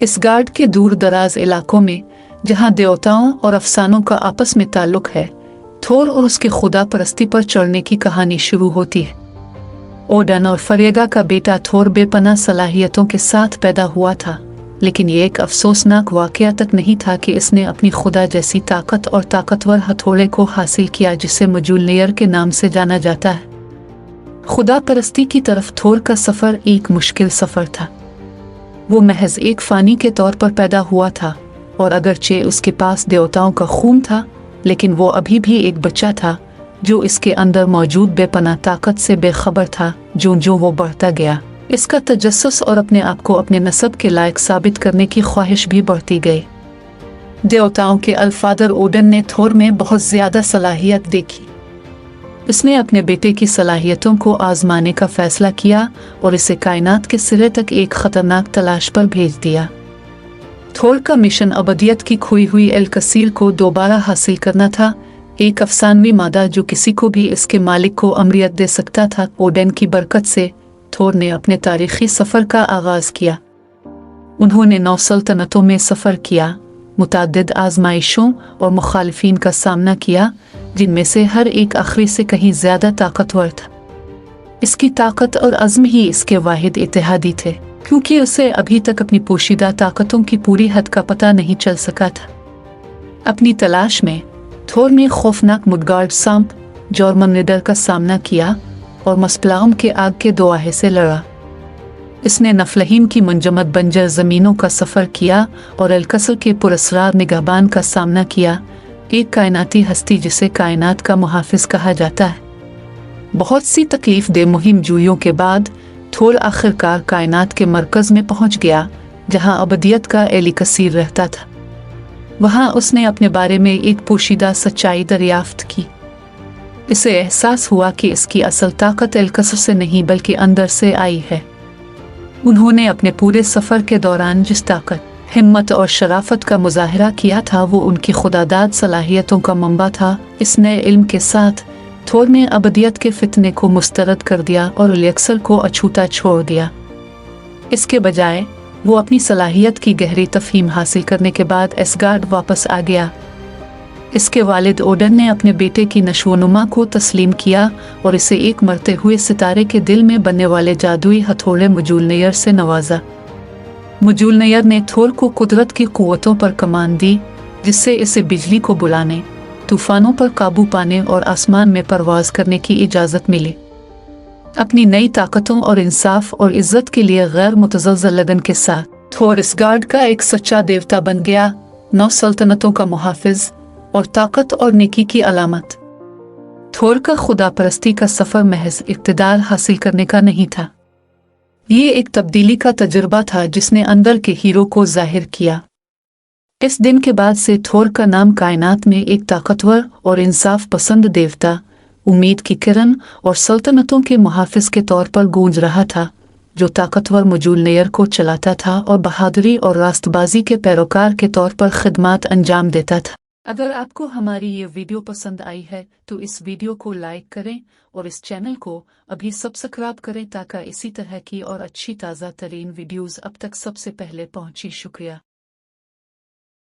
इसगार्ड के दूर दराज इलाकों में, जहां देवताओं और अफसानों का आपस में ताल्लुक है, थोर और उसके खुदा परस्ती पर चढ़ने की कहानी शुरू होती है। ओडन और फरेगा का बेटा थोर बेपनाह सलाहियतों के साथ पैदा हुआ था, लेकिन ये एक अफसोसनाक वाकया तक नहीं था कि इसने अपनी खुदा जैसी ताकत और ताकतवर हथौड़े को हासिल किया जिसे मजूलनेयर के नाम से जाना जाता है। खुदा परस्ती की तरफ थोर का सफ़र एक मुश्किल सफ़र था। वो महज एक फ़ानी के तौर पर पैदा हुआ था, और अगरचे उसके पास देवताओं का खून था, लेकिन वो अभी भी एक बच्चा था जो इसके अंदर मौजूद बेपनाह ताकत से बेखबर था। जो वो बढ़ता गया, इसका तजस्सुस और अपने आप को अपने नस्ब के लायक साबित करने की ख्वाहिश भी बढ़ती गई। देवताओं के अल्फादर ओडन ने थोर में बहुत ज़्यादा सलाहियत देखी। उसने अपने बेटे की सलाहियतों को आजमाने का फैसला किया और इसे कायनात के सिरे तक एक ख़तरनाक तलाश पर भेज दिया। थोर का मिशन अबदियत की खोई हुई एल कसीर को दोबारा हासिल करना था, एक अफसानवी मादा जो किसी को भी इसके मालिक को अमरियत दे सकता था। ओडन की बरकत से थोर ने अपने तारीखी सफ़र का आगाज़ किया। उन्होंने 9 सल्तनतों में सफ़र किया, मुतअद्दिद आजमाइशों और मुखालिफिन का सामना किया, जिनमें से हर एक आखिरी से कहीं ज़्यादा ताकतवर था। इसकी ताकत और अज़्म ही इसके वाहिद इत्तेहादी थे, क्योंकि उसे अभी तक अपनी पोशीदा ताकतों की पूरी हद का पता नहीं चल सका था। अपनी तलाश में थोर ने खौफनाक मुडगार्ड सांप जोरमनिडर का सामना किया और मस्पलाउम के आग के दोआहे से लड़ा। इसने नफलहीम की मुंजमद बंजर ज़मीनों का सफ़र किया और अलकसर के पुरस्रार निगहबान का सामना किया, एक कायनाती हस्ती जिसे कायनात का मुहाफिज कहा जाता है। बहुत सी तकलीफ दे मुहिम जूयों के बाद थोर आखिरकार कायनात के मरकज़ में पहुंच गया, जहां अबदियत का एली कसीर रहता था। वहां उसने अपने बारे में एक पोशीदा सच्चाई दरियाफ्त की। इसे एहसास हुआ कि इसकी असल ताकत एलकसर से नहीं बल्कि अंदर से आई है। उन्होंने अपने पूरे सफ़र के दौरान जिस ताकत, हिम्मत और शराफत का मुजाहिरा किया था, वो उनकी खुदादाद सलाहियतों का मंबा था। इस नए इल्म के साथ थोर ने अबदियत के फितने को मुस्तरद कर दिया और एलेक्सर को अछूता छोड़ दिया। इसके बजाय वो अपनी सलाहियत की गहरी तफहीम हासिल करने के बाद एसगार्ड वापस आ गया। इसके वालिद ओडन ने अपने बेटे की नशोनुमा को तस्लीम किया और इसे एक मरते हुए सितारे के दिल में बनने वाले जादुई हथौड़े मजूलनेयर से नवाजा। मजूलनेयर ने थोर को कुदरत की कुव्वतों पर कमान दी, जिससे इसे बिजली को बुलाने, तूफानों पर काबू पाने और आसमान में परवाज करने की इजाज़त मिली। अपनी नई ताकतों और इंसाफ और इज्जत के लिए गैर मुतज़लज़ल लगन के साथ थोर इसगार्ड का एक सच्चा देवता बन गया, 9 सल्तनतों का मुहाफिज और ताकत और नेकी की अलामत। थोर का खुदा परस्ती का सफ़र महज इक़्तिदार हासिल करने का नहीं था, ये एक तब्दीली का तजुर्बा था जिसने अंदर के हीरो को जाहिर किया। इस दिन के बाद से थोर का नाम कायनात में एक ताकतवर और इंसाफ पसंद देवता, उम्मीद की किरण और सल्तनतों के मुहाफिज के तौर पर गूंज रहा था, जो ताकतवर मजूलनेयर को चलाता था और बहादुरी और रास्तबाजी के पैरोकार के तौर पर खिदमात अंजाम देता था। अगर आपको हमारी ये वीडियो पसंद आई है तो इस वीडियो को लाइक करें और इस चैनल को अभी सब्सक्राइब करें ताकि इसी तरह की और अच्छी ताज़ा तरीन वीडियोज़ अब तक सबसे पहले पहुंची। शुक्रिया।